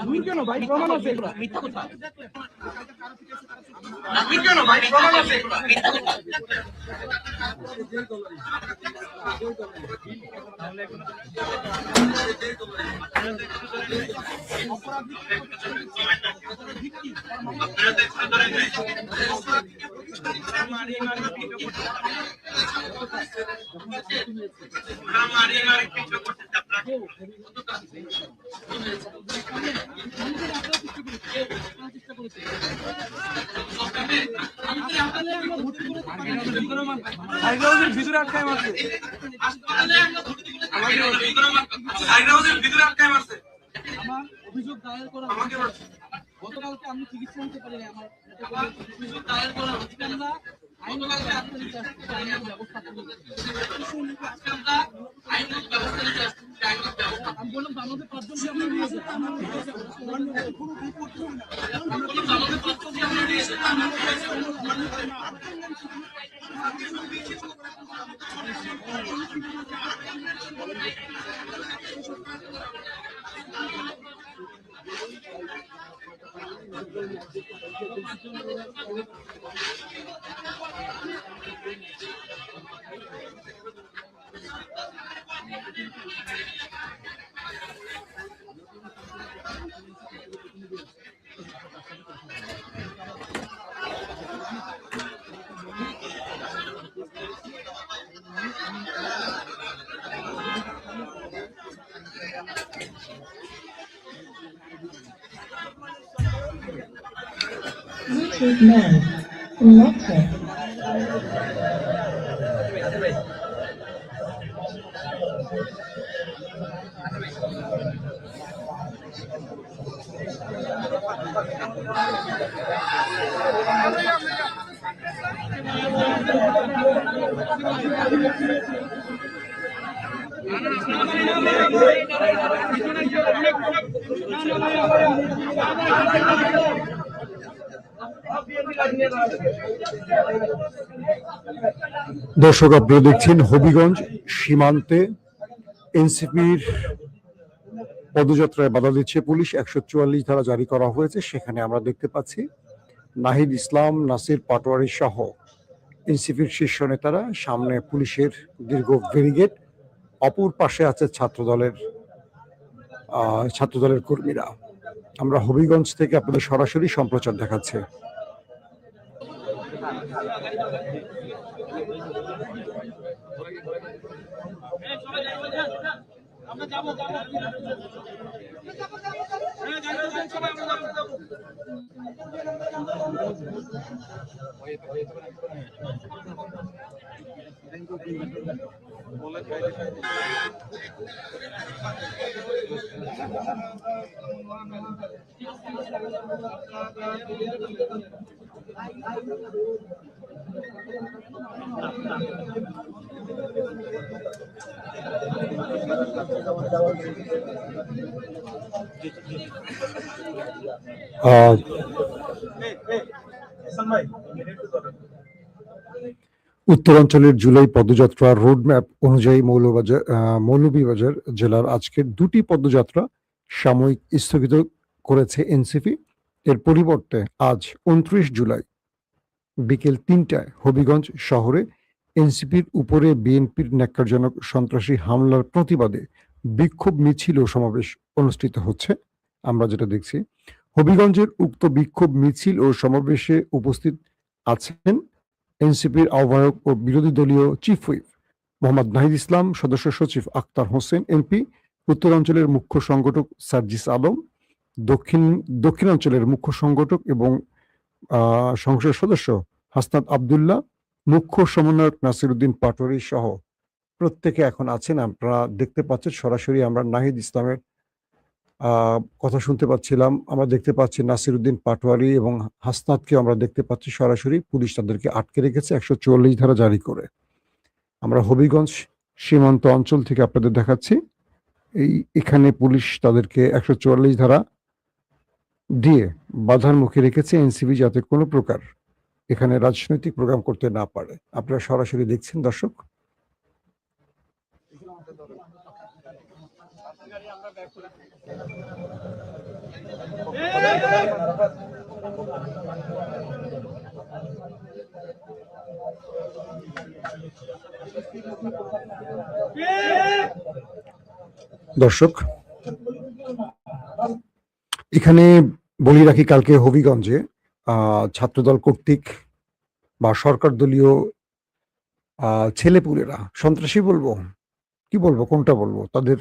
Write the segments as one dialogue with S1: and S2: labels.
S1: তুমি কেন ভাই প্রমাণ আছে এগুলো মিথ্যা কথা তুমি কেন ভাই প্রমাণ আছে এগুলো মিথ্যা কথা ভিতরে আটকায় মারছে আমার অভিযোগ দায়ের করা আমাকে গতকালকে আমি চিকিৎসা নিতে পারি না আমার অভিযোগ দায়ের করা অধিকার না আইনগত ব্যবস্থা আমি বললাম আমাদের পাঁচজন
S2: দর্শক, আপনারা দেখছেন হবিগঞ্জ সীমান্তে এনসিপির পদযাত্রায় বাধা দিচ্ছে পুলিশ। 144 ধারা জারি করা হয়েছে। সেখানে আমরা দেখতে পাচ্ছি নাহিদ ইসলাম, নাসির পাটোয়ারি সহ এনসিপির শীর্ষ নেতারা, সামনে পুলিশের দীর্ঘ ব্যারিকেড, অপর পাশে আছে ছাত্রদলের কর্মীরা। আমরা হবিগঞ্জ থেকে আপনাদের সরাসরি সম্প্রচার দেখাচ্ছি। উত্তরাঞ্চলের জুলাই পদযাত্রার রোডম্যাপ অনুযায়ী মৌলভীবাজার জেলার আজকের দুটি পদযাত্রা সাময়িক স্থগিত করেছে এনসিপি। এর পরিবর্তে আজ 29 জুলাই বিকেল 3টায় হবিগঞ্জ শহরে এনসিপির উপরে বিএনপির ন্যাক্কারজনক সন্ত্রাসী হামলার প্রতিবাদে বিক্ষোভ মিছিল ও সমাবেশ অনুষ্ঠিত হচ্ছে। আমরা যেটা দেখছি, হবিগঞ্জের উক্ত বিক্ষোভ মিছিল ও সমাবেশে উপস্থিত আছেন এনসিপির আহ্বায়ক ও বিরোধী দলীয় চিফ হুইপ মোহাম্মদ নাহিদ ইসলাম, সদস্য সচিব আক্তার হোসেন এমপি, উত্তরাঞ্চলের মুখ্য সংগঠক সার্জিস আলম, দক্ষিণাঞ্চলের মুখ্য সংগঠক এবং সংসদ সদস্য হাসনাত আবদুল্লাহ, মুখ্য সমন্বয়ক নাসিরউদ্দিন পাটোয়ারি সহ প্রত্যেকে এখন আছেন। আপনারা দেখতে পাচ্ছেন সরাসরি আমরা নাহিদ ইসলামের কথা শুনতে পাচ্ছিলাম। আমরা দেখতে পাচ্ছি নাসিরউদ্দিন পাটোয়ারি এবং হাসনাতকে আমরা দেখতে পাচ্ছি সরাসরি। পুলিশ তাদেরকে আটকে রেখেছে 144 ধারা জারি করে। আমরা হবিগঞ্জ সীমান্ত অঞ্চল থেকে আপনাদের দেখাচ্ছি। এখানে পুলিশ তাদেরকে 144 ধারা দিয়ে বাধার মুখে রেখেছে এনসিপি, যাতে কোনো প্রকার এখানে রাজনৈতিক প্রোগ্রাম করতে না পারে। আপনারা সরাসরি দেখছেন দর্শক। দর্শক, এখানে বলি রাখি, কালকে হবিগঞ্জে ছাত্রদল কর্তৃক বা সরকার দলীয় ছেলেপুলেরা, সন্ত্রাসী বলবো, কি বলবো, কোনটা বলবো, তাদের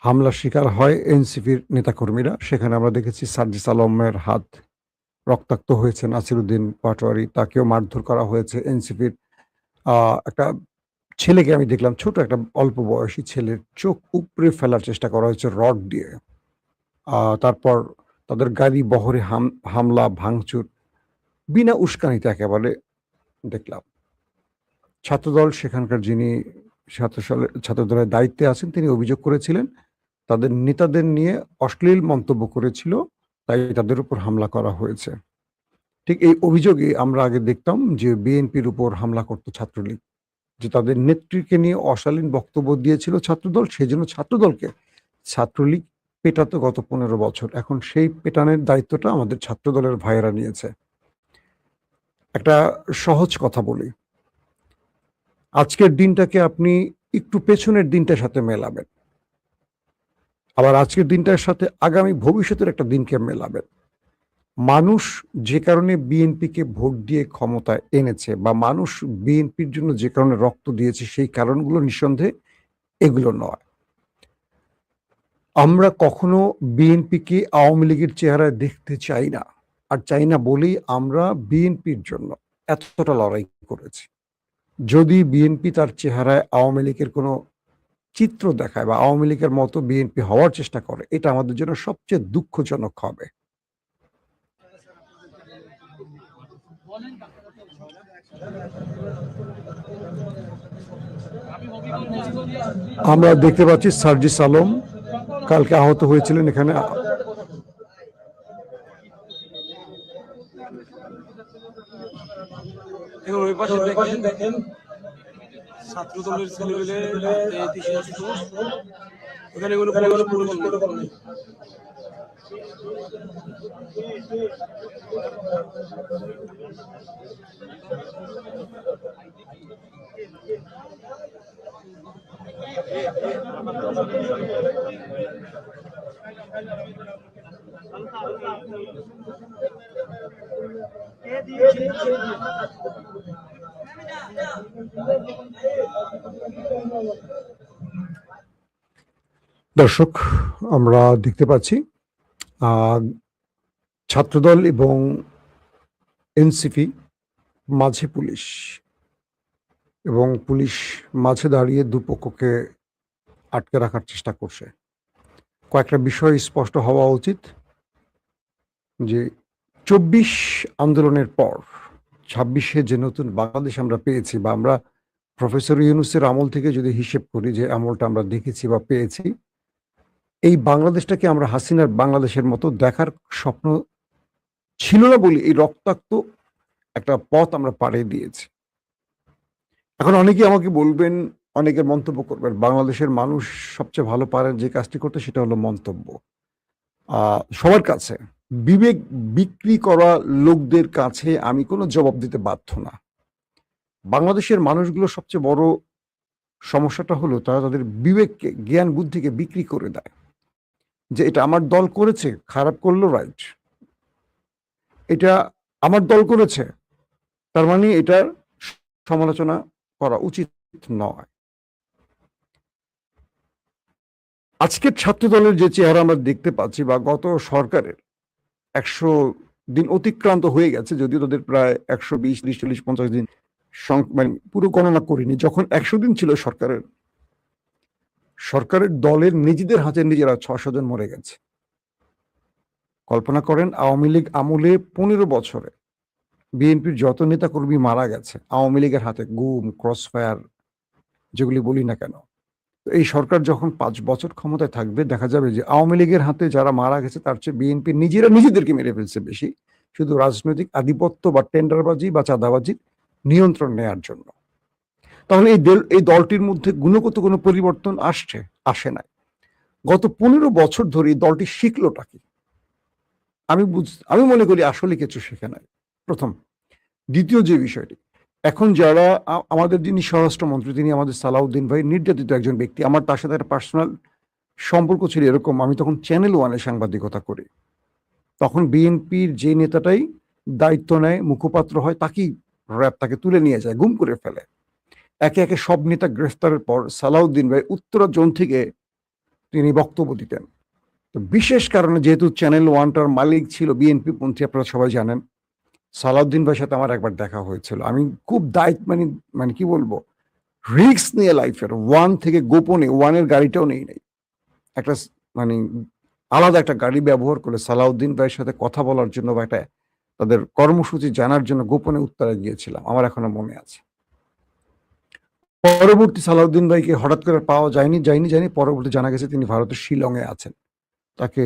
S2: হামলার শিকার হয় এনসিপির নেতাকর্মীরা। সেখানে আমরা দেখেছি সার্জিস আলমের হাত রক্তাক্ত হয়েছে, নাসিরুদ্দিন পাটোয়ারি, তাকেও মারধর করা হয়েছে। এনসিপির একটা ছেলেকে আমি দেখলাম, ছোট একটা অল্প বয়সী ছেলের চোখ উপড়ে ফেলার চেষ্টা করা হয়েছে রড দিয়ে। তারপর তাদের গাড়ি বহরে হামলা ভাঙচুর বিনা উস্কানিতে একেবারে দেখলাম। ছাত্রদল, সেখানকার যিনি ছাত্রদলের দায়িত্বে আছেন, তিনি অভিযোগ করেছিলেন তাদের নেতাদের নিয়ে অশ্লীল মন্তব্য করেছিল, তাই তাদের উপর হামলা করা হয়েছে। ঠিক এই অভিযোগে আমরা আগে দেখতাম যে বিএনপির উপর হামলা করত ছাত্রলীগ, যে তাদের নেত্রীকে নিয়ে অশালীন বক্তব্য দিয়েছিল ছাত্রদল, সেই জন্য ছাত্রলীগ পেটাতো গত 15 বছর। এখন সেই পেটানের দায়িত্বটা আমাদের ছাত্রদলের ভাইয়েরা নিয়েছে। একটা সহজ কথা বলি, আজকের দিনটাকে আপনি একটু পেছনের দিনটার সাথে মেলাবেন, আবার আজকের দিনটার সাথে আগামী ভবিষ্যতের একটা দিনকে মেলাবেন। মানুষ যে কারণে বিএনপিকে ভোট দিয়ে ক্ষমতায় এনেছে, বা মানুষ বিএনপির জন্য যে কারণে রক্ত দিয়েছে, সেই কারণগুলো নিঃসন্দেহে এগুলো নয়। আমরা কখনো বিএনপিকে আওয়ামী লীগের চেহারায় দেখতে চাই না, আর চাই না বলেই আমরা বিএনপির জন্য এতটা লড়াই করেছি। যদি বিএনপি তার চেহারায় আওয়ামী লীগের কোনো চিত্র দেখায় বা আওয়ামী লীগের মতো বিএনপি হওয়ার চেষ্টা করে, এটা আমাদের জন্য সবচেয়ে দুঃখজনক হবে। আমরা দেখতে পাচ্ছি সার্জিস আলম কালকে আহত হয়েছিলেন এখানে।
S3: ওই পাশে দেখেন ছাত্রদলের ছেলেমেলে ওখানে কোনো প্রোটোকল নেই।
S2: দর্শক, আমরা দেখতে পাচ্ছি ছাত্রদল এবং এনসিপি মাঝে পুলিশ, এবং পুলিশ মাঝে দাঁড়িয়ে দুপক্ষকে আটকে রাখার চেষ্টা করছে। কয়েকটা বিষয় স্পষ্ট হওয়া উচিত যে 24 আন্দোলনের পর 26-এ যে নতুন বাংলাদেশ আমরা পেয়েছি, বা আমরা প্রফেসর ইউনূসের আমল থেকে যদি হিসেব করি, যে আমলটা আমরা দেখেছি বা পেয়েছি, এই বাংলাদেশটাকে আমরা হাসিনার বাংলাদেশের মতো দেখার স্বপ্ন ছিল না বলে এই রক্তাক্ত একটা পথ আমরা পাড়িয়ে দিয়েছি। এখন অনেকে আমাকে বলবেন, অনেকের মন্তব্য করবেন, বাংলাদেশের মানুষ সবচেয়ে ভালো পারেন যে কাজটি করতে, সেটা হলো মন্তব্য। সবার কাছে বিবেক বিক্রি করা লোকদের কাছে আমি কোনো জবাব দিতে বাধ্য না। বাংলাদেশের মানুষগুলো সবচেয়ে বড় সমস্যাটা হলো তারা তাদের বিবেককে, জ্ঞান বুদ্ধিকে বিক্রি করে দেয়, যে এটা আমার দল করেছে, খারাপ করলো রাইট, এটা আমার দল করেছে তার মানে এটার সমালোচনা করা উচিত নয়। আজকের ছাত্র দলের যে চেহারা আমরা দেখতে পাচ্ছি, বা গত সরকারের 100 দিন অতিক্রান্ত হয়ে গেছে, যদিও তাদের প্রায় 120, 30, 40, 50 দিন মানে পুরো গণনা করিনি, যখন 100 দিন ছিল সরকারের দলের নিজেদের হাতে নিজেরা 600 জন মরে গেছে। কল্পনা করেন, আওয়ামী লীগ আমলে 15 বছরে বিএনপির যত নেতা কর্মী মারা গেছে আওয়ামী লীগের হাতে, গুম, ক্রসফায়ার যেগুলি বলি না কেন। এই সরকার যখন 5 বছর ক্ষমতায় থাকবে, দেখা যাবে যে আওয়ামী লীগের হাতে যারা মারা গেছে তার চেয়ে বিএনপি নিজেরা নিজেদেরকে মেরে ফেলছে বেশি, শুধু রাজনৈতিক আধিপত্য বা টেন্ডারবাজি বা চাঁদাবাজির নিয়ন্ত্রণ নেয়ার জন্য। তাহলে এই দলটির মধ্যে গুণগত কোনো পরিবর্তন আসে নাই। গত 15 বছর ধরে এই দলটি শিখলোটা কি? আমি মনে করি আসলে কিছু শেখে নাই, প্রথম। দ্বিতীয় যে বিষয়টি, এখন যারা আমাদের যিনি স্বরাষ্ট্রমন্ত্রী, তিনি আমাদের সালাউদ্দিন ভাই, নির্যাতিত একজন ব্যক্তি। আমার তার সাথে একটা পার্সোনাল সম্পর্ক ছিল এরকম, আমি তখন চ্যানেল ওয়ানে সাংবাদিকতা করি। তখন বিএনপির যে নেতাটাই দায়িত্ব নেয়, মুখপাত্র হয়, তাকেই র্যাব তাকে তুলে নিয়ে যায়, গুম করে ফেলে। একে একে সব নেতা গ্রেফতারের পর সালাউদ্দিন ভাই উত্তরা জোন থেকে তিনি বক্তব্য দিতেন। তো বিশেষ কারণে যেহেতু চ্যানেল ওয়ানটার মালিক ছিল বিএনপি পন্থী, আপনারা সবাই জানেন, সালাউদ্দিন ভাইয়ের সাথে আমার একবার দেখা হয়েছিল। আমি খুব দায়িত্ব মানে মানে কি বলবো, রিস্ক নিয়ে লাইফের ওয়ান থেকে গোপনে ওয়ানের গাড়িটাও নেই নাই, একটা মানে আলাদা একটা গাড়ি ব্যবহার করে সালাউদ্দিন ভাইয়ের সাথে কথা বলার জন্য বা একটা তাদের কর্মসূচি জানার জন্য গোপনে উত্তরে গিয়েছিলাম, আমার এখনো মনে আছে। পরবর্তী সালাউদ্দিন ভাইকে হঠাৎ করে পাওয়া যায়নি পরবর্তী জানা গেছে তিনি ভারতের শিলংয়ে আছেন, তাকে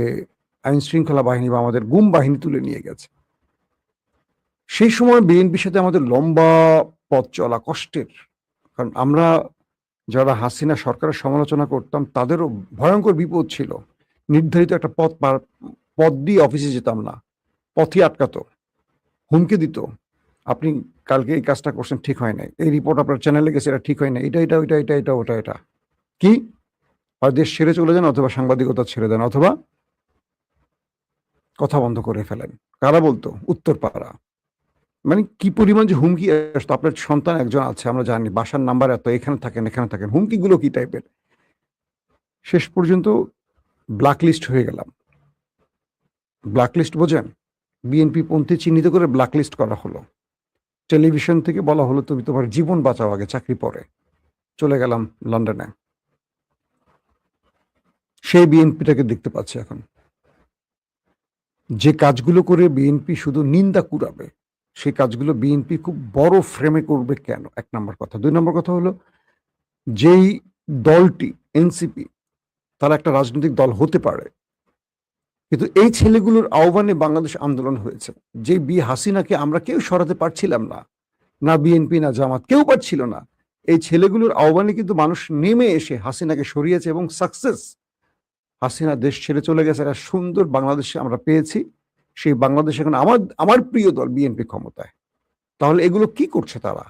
S2: আইন শৃঙ্খলা বাহিনী বা আমাদের গুম বাহিনী তুলে নিয়ে গেছে। সেই সময় বিএনপির সাথে আমাদের লম্বা পথ চলা কষ্টের, কারণ আমরা যারা হাসিনা সরকারের সমালোচনা করতাম তাদেরও ভয়ঙ্কর বিপদ ছিল। নির্ধারিত একটা পথ দিয়ে অফিসে যেতাম না, পথই আটকাতো, হুমকি দিত, আপনি কালকে এই কাজটা করছেন ঠিক হয় নাই, এই রিপোর্ট আপনার চ্যানেলে গেছে এটা ঠিক হয় না, এটা কি হয় দেশ ছেড়ে চলে যান অথবা সাংবাদিকতা ছেড়ে দেন অথবা কথা বন্ধ করে ফেলেন। কারা বলতো? উত্তরপাড়া। মানে কি পরিমাণ যে হুমকি আসতো, আপনার সন্তান একজন আছে আমরা জানি, বাসার নাম্বার এত, এখানে থাকেন, হুমকিগুলো কি টাইপের। শেষ পর্যন্ত ব্ল্যাকলিস্ট হয়ে গেলাম। ব্ল্যাকলিস্ট বোঝেন? বিএনপি পন্থী চিহ্নিত করে ব্ল্যাকলিস্ট করা হলো। টেলিভিশন থেকে বলা হলো তুমি তোমার জীবন বাঁচাও আগে, চাকরি পরে। চলে গেলাম লন্ডনে। সেই বিএনপিটাকে দেখতে পাচ্ছি এখন, যে কাজগুলো করে বিএনপি শুধু নিন্দা কুড়াবে, সেই কাজগুলো বিএনপি খুব বড় ফ্রেমে করবে কেন? এক নম্বর কথা। দুই নম্বর কথা হলো, যেই দলটি এনসিপি তারা একটা রাজনৈতিক দল হতে পারে, কিন্তু এই ছেলেগুলোর আহ্বানে বাংলাদেশ আন্দোলন হয়েছে। যে হাসিনাকে আমরা কেউ সরাতে পারছিলাম না, না বিএনপি না জামাত, কেউ পারছিল না। এই ছেলেগুলোর আহ্বানে কিন্তু মানুষ নেমে এসে হাসিনাকে সরিয়েছে এবং সাকসেস। হাসিনা দেশ ছেড়ে চলে গেছে, একটা সুন্দর বাংলাদেশে আমরা পেয়েছি। সেই বাংলাদেশ এখন আমার প্রিয় দল বিএনপি ক্ষমতায়। তাহলে এগুলো কি করছে তারা?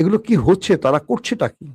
S2: এগুলো কি হচ্ছে? তারা করছেটা কি?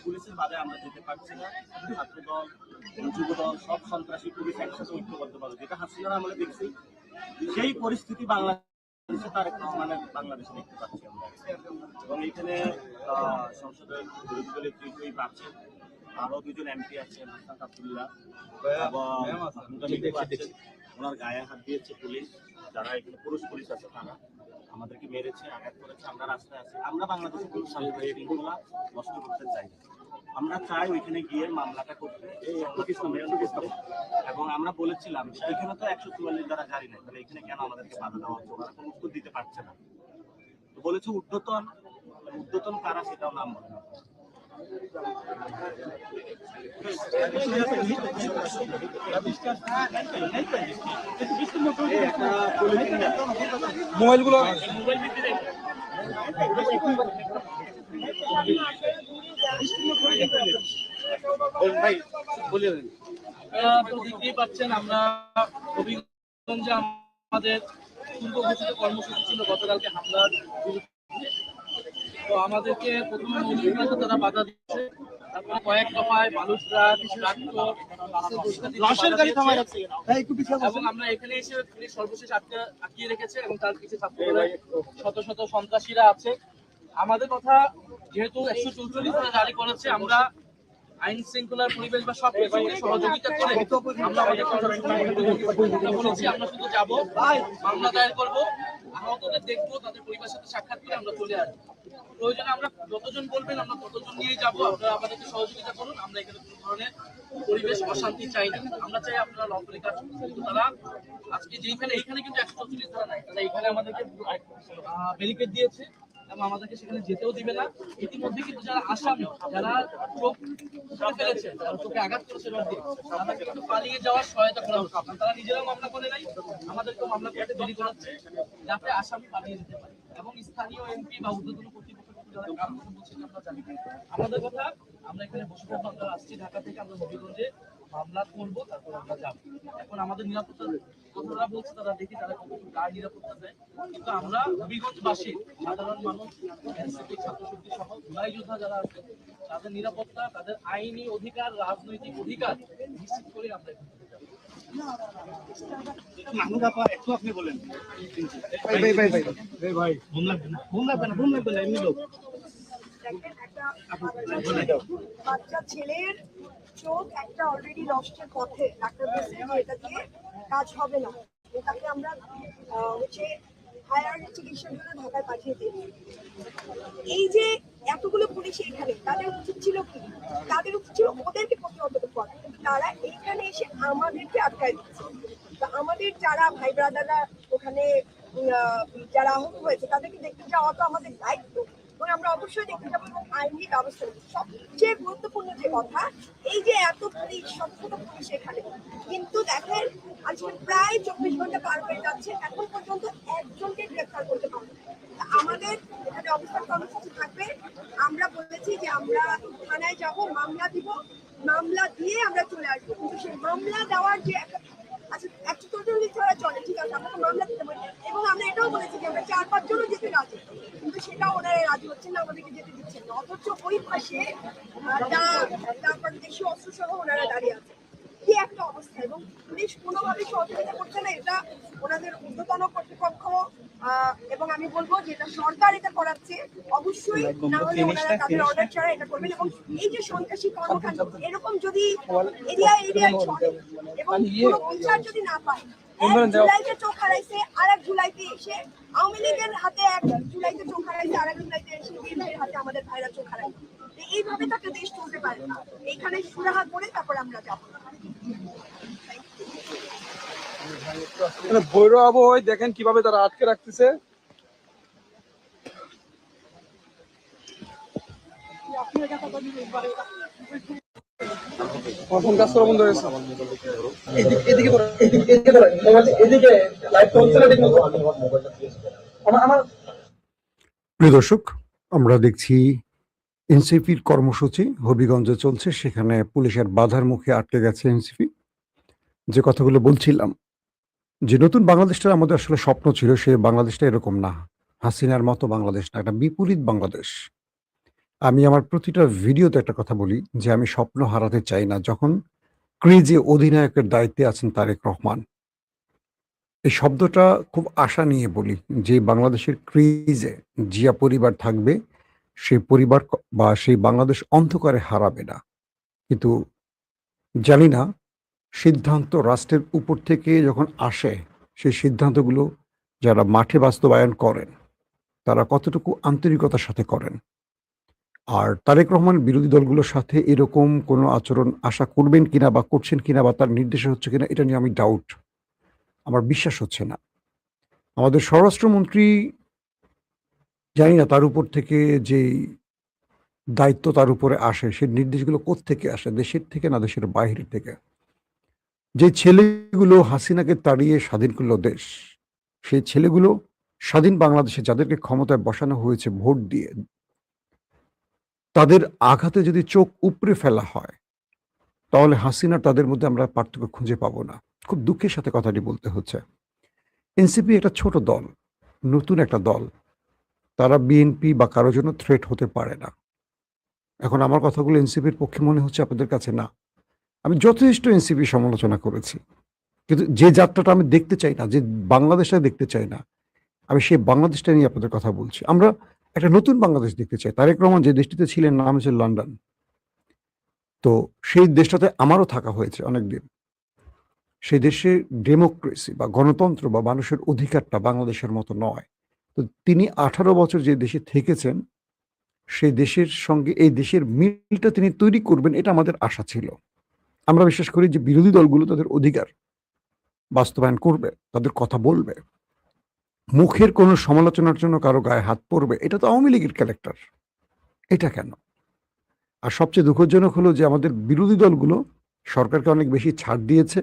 S4: পুলিশের বাদে আমরা যেতে পারছি না, ছাত্রদল, যুবদল, সব সন্ত্রাসী পুলিশ একসাথে ঐক্যবদ্ধভাবে, যেটা হাসিনার আমলে দেখছি, সেই পরিস্থিতি বাংলাদেশে তারেক রহমানের বাংলাদেশে দেখতে পাচ্ছি আমরা। এবং এখানে সংসদের বিরোধী দলের দুই আছেন, আরো দুজন এমপি আছেন, হাসান আব্দুল্লাহ এবং ওনার গায়ে হাত দিয়েছে পুলিশ, যারা এখানে পুরুষ পুলিশ আছে তারা আমাদেরকে মেরেছে, আঘাত করেছে। আমরা রাস্তায় আছি, আমরা বাংলাদেশে কোনো শান্তি শৃঙ্খলা নষ্ট করতে চাই না। আমরা চাই ওইখানে গিয়ে মামলাটা করতে এবং আমরা বলেছিলাম এখানে তো 144 দ্বারা জারি নেই, তাহলে এখানে কেন আমাদেরকে বাধা দেওয়া হচ্ছে? ওরা কোনো উত্তর দিতে পারছে না। তো বলেছে ঊর্ধ্বতন কারা সেটাও নাম বলে না।
S3: মোবাইলগুলো
S1: তো দেখতেই পাচ্ছেন আমরা হবিগঞ্জে আমাদের পূর্ব ঘোষিত কর্মসূচি ছিল গতকালকে হামলার বিরুদ্ধে। তো আমাদেরকে প্রথমে মৌলিকভাবে তারা বাধা দিচ্ছে, তারপরে কয়েক দফায় বালুচঘাট, লাশের গাড়ি থামায় রাখছে এবং আমরা এখানে এসে পুলিশ সর্বশেষ আটকিয়ে রেখেছে এবং তার কিছু ছাত্রদলের শত শত সন্ত্রাসীরা আছে। আমাদের কথা যেহেতু 144 ধারা জারি করেছে, আমরা আইন শৃঙ্খলার পরিবেশ বা সব কিছুকে সহযোগিতা করে আমরা আমাদের বলেছি আমরা শুধু যাব, মামলা দায়ের করবো, আহতদের দেখবো, তাদের পরিবারের সাথে সাক্ষাৎ করে আমরা চলে আসবো। প্রয়োজনে আমরা যতজন বলবেন আমরা ততজন নিয়ে যাবো, আপনারা আমাদেরকে সহযোগিতা করুন। আমরা এখানে কোনো ধরনের পরিবেশ অশান্তি চাই না, আমরা চাই আপনারা লকলি কাজ করুন। কিন্তু তারা আজকে যেখানে এইখানে কিন্তু 144 ধারা নাই, তারা এখানে আমাদেরকে ব্যারিকেড দিয়েছে এবং আমাদেরকে সেখানে যেতেও দিবে না। ইতিমধ্যে কিন্তু যারা আসামি, যারা চোখ করে ফেলেছে, যারা চোখে আঘাত করেছে রড দিয়ে, তাদেরকে কিন্তু পালিয়ে যাওয়ার সহায়তা করা হচ্ছে। তারা নিজেরাও মামলা করে নাই, আমাদেরকেও মামলা করতে দেরি করাচ্ছে যাতে আসামি পালিয়ে যেতে পারে। এবং স্থানীয় এমপি বা ঊর্ধ্বতন কর্তৃপক্ষ যারা কার কথা বলছেন আমরা জানি না। আমাদের কথা, আমরা এখানে বসে থাকবো, আমরা আসছি ঢাকা থেকে, আমরা হবিগঞ্জে মামলা করবো, তারপর আমরা যাবো। এখন আমাদের নিরাপত্তার কথাটা বলছে, তারা দেখি তারা কতটুকু কার নিরাপত্তা দেয়। কিন্তু আমরা হবিগঞ্জবাসী সাধারণ মানুষ, এনসিপি ছাত্রশক্তি সহ জুলাই যোদ্ধা যারা আছে, তাদের নিরাপত্তা, তাদের আইনি অধিকার, রাজনৈতিক অধিকার নিশ্চিত করে আমরা এখান থেকে যাবো।
S4: মাহমুদ আপা একটু আপনি বলেন।
S5: বাচ্চা ছেলের চোখ একটা অলরেডি নষ্টের পথে, ডাক্তার বলছে যে এটা দিয়ে কাজ হবে না, এটাকে আমরা হচ্ছে হায়ার চিকিৎসার জন্য ঢাকায় পাঠিয়ে দিই। এই যে এতগুলো পুলিশ এখানে, তাদের উচিত ছিল কি? তাদের উচিত ছিল ওদেরকে প্রতিহত করা, কিন্তু তারা এইখানে এসে আমাদেরকে আটকায় দিচ্ছে। আমাদের যারা ভাই ব্রাদাররা ওখানে যারা আহত হয়েছে তাদেরকে দেখতে যাওয়া তো আমাদের দায়িত্ব, এবং আমরা অবশ্যই দেখতে যাবো এবং আইনি ব্যবস্থা নেব। সবচেয়ে গুরুত্বপূর্ণ যে কথা, এই যে এত পুলিশ, শত শত পুলিশ এখানে, কিন্তু দেখেন আজকে প্রায় 24 ঘন্টা পার হয়ে যাচ্ছে, এখন পর্যন্ত একজনকে গ্রেফতার করতে পারবো। আমাদের এখানে অবস্থান কর্মসূচি থাকবে। আমরা বলেছি যে আমরা থানায় যাব, মামলা দিব, মামলা দিয়ে আমরা চলে আসবো। কিন্তু সেই মামলা দেওয়ার যে আচ্ছা 144 ধারা চলে, ঠিক আছে, আমরা তো মামলা দিতে পারি। এবং আমরা এটাও বলেছি যে আমরা 4-5 জনও যেতে রাজি, কিন্তু সেটা ওনারা রাজি হচ্ছেন না, আমাদেরকে যেতে দিচ্ছেন না। অথচ ওই পাশে তারপর দেশীয় অস্ত্র সহ ওনারা দাঁড়িয়ে আছে। কি একটা অবস্থা! এবং পুলিশ কোনোভাবে সহযোগিতা করছে না, এটা ওনাদের ঊর্ধ্বতন কর্তৃপক্ষ এবং আমি বলবো যে এটা সরকার এটা করাচ্ছে, অবশ্যই না হলে ওনারা তাদের অর্ডার ছাড়া এটা করবেন। এবং এই যে সন্ত্রাসী কর্মকাণ্ড এরকম যদি এরিয়ায় চলে এবং কোনো বিচার যদি না পায়, এক জুলাইতে চোখ হারাইছে, আরেক জুলাইতে এসে আওয়ামী লীগের হাতে, এক জুলাইতে চোখ হারাইছে, আরেক জুলাইতে এসে বিএনপির হাতে আমাদের ভাইরা চোখ হারাইছে। এইভাবে তাকে দেশ চলতে পারে না। এইখানে সুরাহা করে তারপর আমরা যাবো।
S3: ভৈরব আবহাওয়ায় দেখেন কিভাবে তারা আটকে রাখতেছে। ফোন কাজ করা বন্ধ হয়েছে।
S2: প্রিয় দর্শক, আমরা দেখছি এনসিপির কর্মসূচি হবিগঞ্জে চলছে, সেখানে পুলিশের বাধার মুখে আটকে গেছে এনসিপি। যে কথাগুলো বলছিলাম, যে নতুন বাংলাদেশটা আমাদের আসলে স্বপ্ন ছিল, সে বাংলাদেশটা এরকম না, হাসিনার মতো বাংলাদেশ না, একটা বিপরীত বাংলাদেশ। আমি আমার প্রতিটা ভিডিওতে একটা কথা বলি যে আমি স্বপ্ন হারাতে চাই না। যখন ক্রিজে অধিনায়কের দায়িত্বে আছেন তারেক রহমান, এই শব্দটা খুব আশা নিয়ে বলি যে বাংলাদেশের ক্রিজে জিয়া পরিবার থাকবে, সেই পরিবার বা সেই বাংলাদেশ অন্ধকারে হারাবে না। কিন্তু জানি না সিদ্ধান্ত রাষ্ট্রের উপর থেকে যখন আসে, সেই সিদ্ধান্তগুলো যারা মাঠে বাস্তবায়ন করেন তারা কতটুকু আন্তরিকতার সাথে করেন। আর তারেক রহমান বিরোধী দলগুলোর সাথে এরকম কোনো আচরণ আশা করবেন কিনা বা করছেন কিনা বা তার নির্দেশে হচ্ছে কিনা, এটা নিয়ে আমি ডাউট, আমার বিশ্বাস হচ্ছে না। আমাদের স্বরাষ্ট্রমন্ত্রী জানি না তার উপর থেকে যে দায়িত্ব তার উপরে আসে, সেই নির্দেশগুলো কোত্থেকে আসে, দেশের থেকে না দেশের বাইরের থেকে? যে ছেলেগুলো হাসিনাকে তাড়িয়ে স্বাধীন করলো দেশ, সেই ছেলেগুলো স্বাধীন বাংলাদেশে যাদেরকে ক্ষমতায় বসানো হয়েছে ভোট দিয়ে, তাদের আঘাতে যদি চোখ উপড়ে ফেলা হয়, তাহলে হাসিনা তাদের মধ্যে আমরা পার্থক্য খুঁজে পাবো না। খুব দুঃখের সাথে কথাটি বলতে হচ্ছে। এনসিপি একটা ছোট দল, নতুন একটা দল, তারা বিএনপি বা কারোর জন্য থ্রেট হতে পারে না। এখন আমার কথাগুলো এনসিপির পক্ষে মনে হচ্ছে আপনাদের কাছে না। আমি যথেষ্ট এনসিপি সমালোচনা করেছি, কিন্তু যে যাত্রাটা আমি দেখতে চাই না, যে বাংলাদেশটা দেখতে চাই না, আমি সেই বাংলাদেশটা নিয়ে আপনাদের কথা বলছি। আমরা একটা নতুন বাংলাদেশ দেখতে চাই। তারেক রহমান যে দেশটিতে ছিলেন নাম হচ্ছে লন্ডন। তো সেই দেশটাতে আমারও থাকা হয়েছে অনেকদিন। সেই দেশে ডেমোক্রেসি বা গণতন্ত্র বা মানুষের অধিকারটা বাংলাদেশের মতো নয়। তো তিনি 18 বছর যে দেশে থেকেছেন, সেই দেশের সঙ্গে এই দেশের মিলটা তিনি তৈরি করবেন, এটা আমাদের আশা ছিল। আমরা বিশ্বাস করি যে বিরোধী দলগুলো তাদের অধিকার বাস্তবায়ন করবে, তাদের কথা বলবে। মুখের কোনো সমালোচনার জন্য কারো গায়ে হাত পড়বে, এটা তো আওয়ামী লীগের ক্যারেক্টার। এটা কেন? আর সবচেয়ে দুঃখজনক হলো যে আমাদের বিরোধী দলগুলো সরকারকে অনেক বেশি ছাড় দিয়েছে,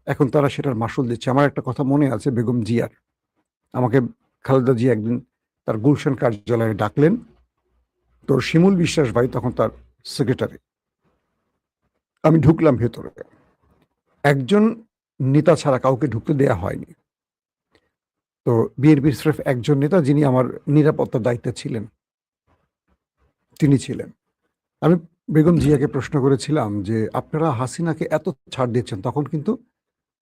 S2: এখন তারা সেটার মাসুল দিচ্ছে। আমার একটা কথা মনে আছে বেগম জিয়ার, আমাকে খালেদা জিয়া একদিন তার গুলশান কার্যালয়ে ডাকলেন। তো শিমুল বিশ্বাস ভাই তখন তার সেক্রেটারি। আমি ঢুকলাম ভেতরে, একজন নেতা ছাড়া কাউকে ঢুকতে দেয়া হয়নি। তো বিএনপির স্রেফ একজন নেতা যিনি আমার নিরাপত্তার দায়িত্বে ছিলেন, তিনি ছিলেন। আমি বেগম জিয়াকে প্রশ্ন করেছিলাম যে আপনারা হাসিনাকে এত ছাড় দিচ্ছেন, তখন কিন্তু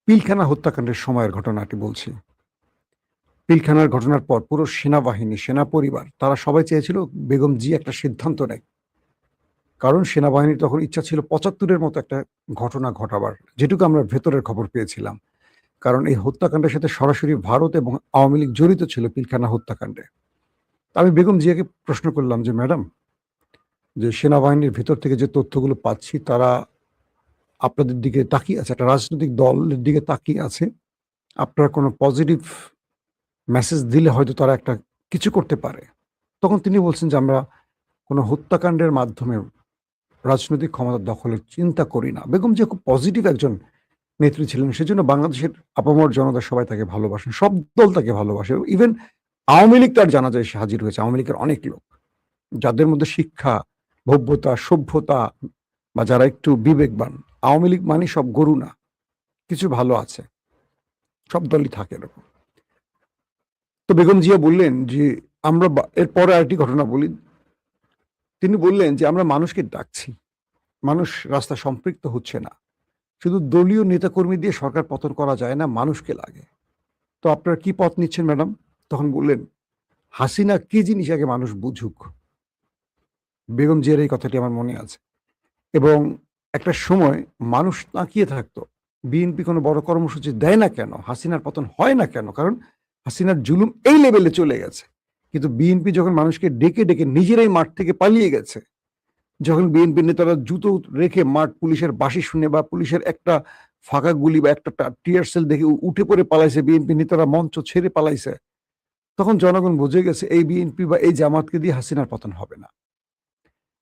S2: পিলখানা হত্যাকাণ্ডের সময়ের ঘটনাটি বলছি। পিলখানার ঘটনার পর পুরো সেনাবাহিনী, সেনা পরিবার, তারা সবাই চেয়েছিল বেগম জি একটা সিদ্ধান্ত নেয়, কারণ সেনাবাহিনীর তখন ইচ্ছা ছিল 75-এর মতো একটা ঘটনা ঘটাবার, যেটুকু আমরা ভেতরের খবর পেয়েছিলাম। কারণ এই হত্যাকাণ্ডের সাথে সরাসরি ভারত এবং আওয়ামী লীগ জড়িত ছিল পিলখানা হত্যাকাণ্ডে। আমি বেগম জিয়াকে প্রশ্ন করলাম যে ম্যাডাম, যে সেনাবাহিনীর ভেতর থেকে যে তথ্যগুলো পাচ্ছি, তারা আপনাদের দিকে তাকিয়ে আছে, একটা রাজনৈতিক দলের দিকে তাকিয়ে আছে, আপনারা কোনো পজিটিভ মেসেজ দিলে হয়তো তারা একটা কিছু করতে পারে। তখন তিনি বলছেন যে আমরা কোনো হত্যাকাণ্ডের মাধ্যমে রাজনৈতিক ক্ষমতা দখলের চিন্তা করি না। বেগম জিয়া খুব পজিটিভ একজন নেত্রী ছিলেন, সেজন্য বাংলাদেশের আপামর জনতা সবাই তাকে ভালোবাসেন, সব দল তাকে ভালোবাসে। ইভেন আওয়ামী লীগ তার জানাজায় এসে হাজির হয়েছে, আওয়ামী লীগের অনেক লোক যাদের মধ্যে শিক্ষা, ভব্যতা, সভ্যতা বা যারা একটু বিবেকবান। আওয়ামী লীগ মানে সব গরু না, কিছু ভালো আছে, সব দলই থাকে এরকম। তো বেগম জিয়া বললেন যে আমরা এরপরে আরেকটি ঘটনা বলি। তিনি বললেন যে আমরা মানুষকে ডাকছি, মানুষ রাস্তা সম্পৃক্ত হচ্ছে না, শুধু দলীয় নেতাকর্মী দিয়ে সরকার পতন করা যায় না, মানুষকে লাগে। তো আপনারা কি পথ নিচ্ছেন ম্যাডাম? তখন বললেন হাসিনা কি জিনিস আগে মানুষ বুঝুক। বেগম জিয়ার এই কথাটি আমার মনে আছে। এবং একটা সময় মানুষ তাকিয়ে থাকতো, বিএনপি কোনো বড় কর্মসূচি দেয় না কেন, হাসিনার পতন হয় না কেন, কারণ হাসিনার জুলুম এই লেভেলে চলে গেছে। কিন্তু বিএনপি যখন মানুষকে ডেকে ডেকে নিজেরাই মাঠ থেকে পালিয়ে গেছে, যখন বিএনপি নেতারা জুতো রেখে মাঠ পুলিশের বাঁশি শুনে বা পুলিশের একটা ফাঁকা গুলি বা একটা টিয়ার সেল দেখে উঠে পড়ে পালাইছে, বিএনপি নেতারা মঞ্চ ছেড়ে পালাইছে, তখন জনগণ বুঝে গেছে এই বিএনপি বা এই জামাতকে দিয়ে হাসিনার পতন হবে না।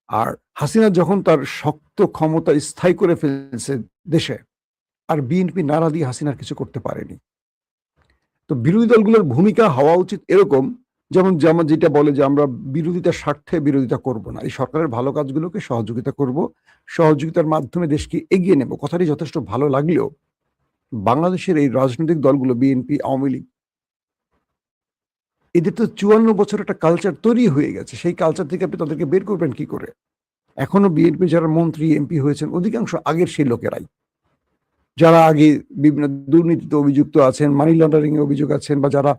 S2: আর হাসিনা যখন তার শক্ত ক্ষমতা স্থায়ী করে ফেলছে দেশে, আর বিএনপি নাড়া দিয়ে হাসিনার কিছু করতে পারেনি। তো বিরোধী দলগুলোর ভূমিকা হওয়া উচিত এরকম, যেমন যেটা বলে যে আমরা বিরোধিতার স্বার্থে বিরোধিতা করব না, এই সরকারের ভালো কাজগুলোকে সহযোগিতা করব, সহযোগিতার মাধ্যমে দেশকে এগিয়ে নেব। কথাটি যথেষ্ট ভালো লাগলেও বাংলাদেশের এই রাজনৈতিক দলগুলো, বিএনপি, আওয়ামী লীগ, এদের তো 54 বছর একটা কালচার তৈরি হয়ে গেছে। সেই কালচার থেকে আপনি তাদেরকে বের করবেন কি করে? এখনো বিএনপি যারা মন্ত্রী, এমপি হয়েছেন, অধিকাংশ আগের সেই লোকেরাই, যারা আগে বিভিন্ন দুর্নীতিতে অভিযুক্ত আছেন, মানি লন্ডারিং এ অভিযোগ আছেন, বা যারা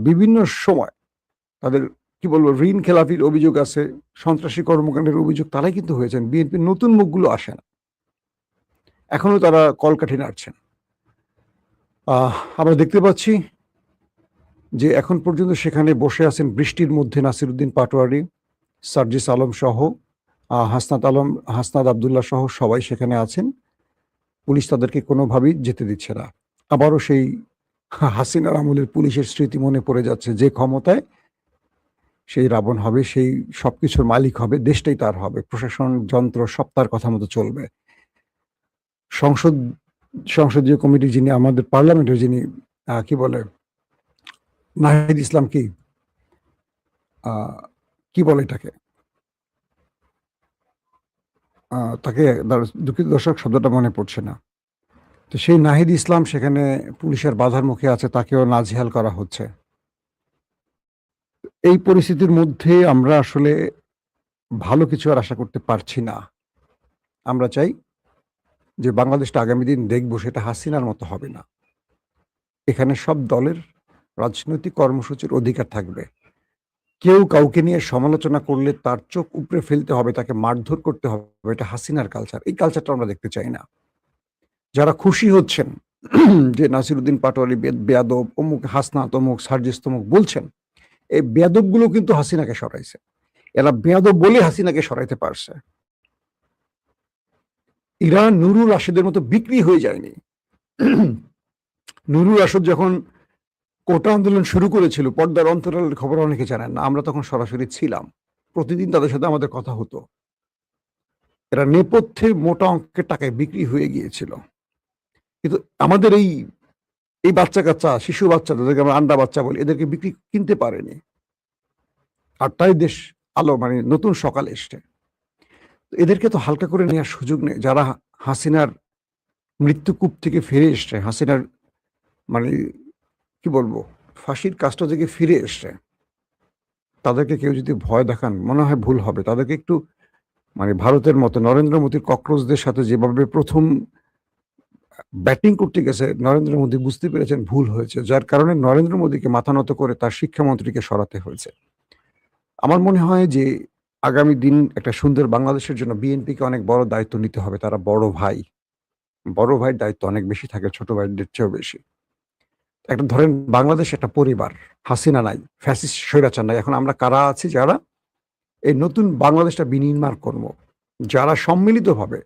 S2: বিভিন্ন সময় তাদের কি বলবো ঋণ খেলাপির অভিযোগ আছে, সন্ত্রাসী কর্মকাণ্ডের অভিযোগ, তারাই কিন্তু হয়েছেন। বিএনপির নতুন মুখগুলো আসে না, এখনো তারা কলকাঠি নাড়ছেন। আমরা দেখতে পাচ্ছি যে এখন পর্যন্ত সেখানে বসে আছেন বৃষ্টির মধ্যে নাসিরউদ্দিন পাটোয়ারি, সার্জিস আলম সহ, হাসনাত আবদুল্লাহ সহ সবাই সেখানে আছেন। পুলিশ তাদেরকে কোনোভাবেই যেতে দিচ্ছে না। আবারও সেই হাসিনার আমলের পুলিশের স্মৃতি মনে পড়ে যাচ্ছে, যে ক্ষমতায় সেই রাবণ হবে, সেই সবকিছুর মালিক হবে, দেশটাই তার হবে, প্রশাসন যন্ত্র সব তার কথা মতো চলবে। সংসদীয় কমিটি যিনি আমাদের পার্লামেন্টের যিনি কি বলে নাহিদ ইসলাম কি বলে এটাকে তাকে দুঃখিত দর্শক শব্দটা মনে পড়ছে না। তো সেই নাহিদ ইসলাম সেখানে পুলিশের বাধার মুখে আছে, তাকেও নাজেহাল করা হচ্ছে। এই পরিস্থিতির মধ্যে আমরা আসলে ভালো কিছু আর আশা করতে পারছি না। আমরা চাই যে বাংলাদেশটা আগামী দিন দেখবো সেটা হাসিনার মতো হবে না। এখানে সব দলের রাজনৈতিক কর্মসূচির অধিকার থাকবে। কেউ কাউকে নিয়ে সমালোচনা করলে তার চোখ উপড়ে ফেলতে হবে, তাকে মারধর করতে হবে, এটা হাসিনার কালচার। এই কালচারটা আমরা দেখতে চাই না। যারা খুশি হচ্ছেন যে নাসিরউদ্দিন পাটোয়ারি বেয়াদব, অমুক হাসনাত, অমুক সার্জিস তমুক বলছেন, এই বেয়াদব গুলো কিন্তু হাসিনাকে সরাইছে। এরা বেয়াদব বলে হাসিনাকে সরাইতে পারছে। এরা নুরুল রাশেদের মতো বিক্রি হয়ে যায়নি। নুরুল রাশেদ যখন কোটা আন্দোলন শুরু করেছিল, পর্দার অন্তরালের খবর অনেকে জানেন না, আমরা তখন সরাসরি ছিলাম, প্রতিদিন তাদের সাথে আমাদের কথা হতো। এরা নেপথ্যে মোটা অঙ্কের টাকায় বিক্রি হয়ে গিয়েছিল। কিন্তু আমাদের এই বাচ্চা কাচ্চা, শিশু বাচ্চা, যাদেরকে আমরা আন্ডা বাচ্চা বলি, এদেরকে কিনতে পারেনি। আর তাই দেশ আলো মানে নতুন সকাল এসছে। এদেরকে তো হালকা করে নেওয়ার সুযোগ নেই। যারা হাসিনার মৃত্যুকূপ থেকে ফিরে এসছে, হাসিনার মানে কি বলবো ফাঁসির কাজটা থেকে ফিরে এসছে, তাদেরকে কেউ যদি ভয় দেখান মনে হয় ভুল হবে। তাদেরকে একটু মানে ভারতের মতো নরেন্দ্র মোদীর ককরোচদের সাথে যেভাবে প্রথম ব্যাটিং করতে গেছে, নরেন্দ্র মোদী বুঝতে পেরেছেন ভুল হয়েছে, যার কারণে নরেন্দ্র মোদীকে মাথা নত করে তার শিক্ষামন্ত্রীকে সরাতে হয়েছে। আমার মনে হয় যে আগামী দিন একটা সুন্দর বাংলাদেশের জন্য বিএনপিকে অনেক বড় দায়িত্ব নিতে হবে। তারা বড় ভাইয়ের দায়িত্ব অনেক বেশি থাকে ছোট ভাইদের চেয়েও বেশি। একটা ধরেন বাংলাদেশ একটা পরিবার, হাসিনা নাই, ফ্যাসিস্ট স্বৈরাচার নাই। এখন আমরা কারা আছি যারা এই নতুন বাংলাদেশটা বিনির্মাণ করব, যারা সম্মিলিতভাবে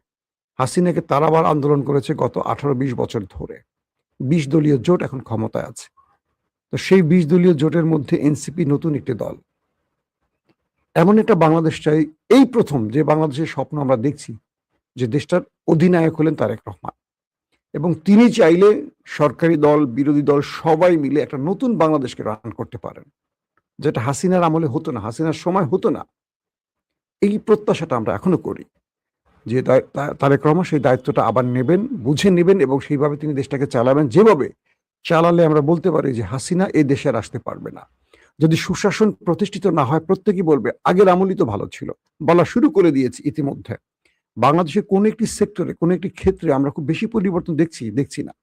S2: হাসিনাকে তাড়াবার আন্দোলন করেছে গত 18-20 বছর ধরে। 20 দলীয় জোট এখন ক্ষমতায় আছে। তো সেই 20 দলীয় জোটের মধ্যে এনসিপি নতুন একটি দল। এমন একটা বাংলাদেশ চাই, এই প্রথম যে বাংলাদেশের স্বপ্ন আমরা দেখছি, যে দেশটার অধিনায়ক হলেন তারেক রহমান, এবং তিনি চাইলে সরকারি দল, বিরোধী দল সবাই মিলে একটা নতুন বাংলাদেশকে রান করতে পারেন, যেটা হাসিনার আমলে হতো না, হাসিনার সময় হতো না। এই প্রত্যাশাটা আমরা এখনো করি যে তারেক রহমান সেই দায়িত্বটা আবার নেবেন, বুঝে নেবেন, এবং সেইভাবে তিনি দেশটাকে চালাবেন, যেভাবে চালালে আমরা বলতে পারি যে হাসিনা এই দেশে আর আসতে পারবে না। যদি সুশাসন প্রতিষ্ঠিত না হয়, প্রত্যেকেই বলবে আগের আমলই তো ভালো ছিল। বলা শুরু করে দিয়েছি ইতিমধ্যে। বাংলাদেশের কোন একটি সেক্টরে, কোন একটি ক্ষেত্রে আমরা খুব বেশি পরিবর্তন দেখছি না।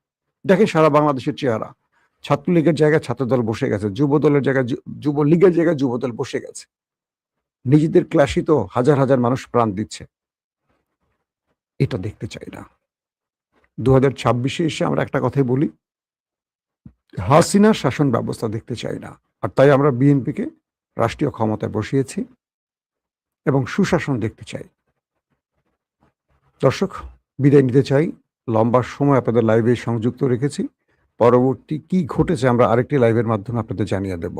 S2: দেখেন সারা বাংলাদেশের চেহারা, ছাত্রলীগের জায়গায় ছাত্রদল বসে গেছে, যুবদলের জায়গায় যুবলীগের জায়গায় যুবদল বসে গেছে। নিজেদের ক্লাসই তো হাজার হাজার মানুষ প্রাণ দিচ্ছে। এটা দেখতে চাই না। 2026-এ এসে আমরা একটা কথাই বলি, হাসিনার শাসন ব্যবস্থা দেখতে চাই না। আর তাই আমরা বিএনপিকে রাষ্ট্রীয় ক্ষমতায় বসিয়েছি এবং সুশাসন দেখতে চাই। দর্শক, বিদায় নিতে চাই। লম্বা সময় আপনাদের লাইভে সংযুক্ত রেখেছি। পরবর্তী কি ঘটেছে আমরা আরেকটি লাইভের মাধ্যমে আপনাদের জানিয়ে দেব।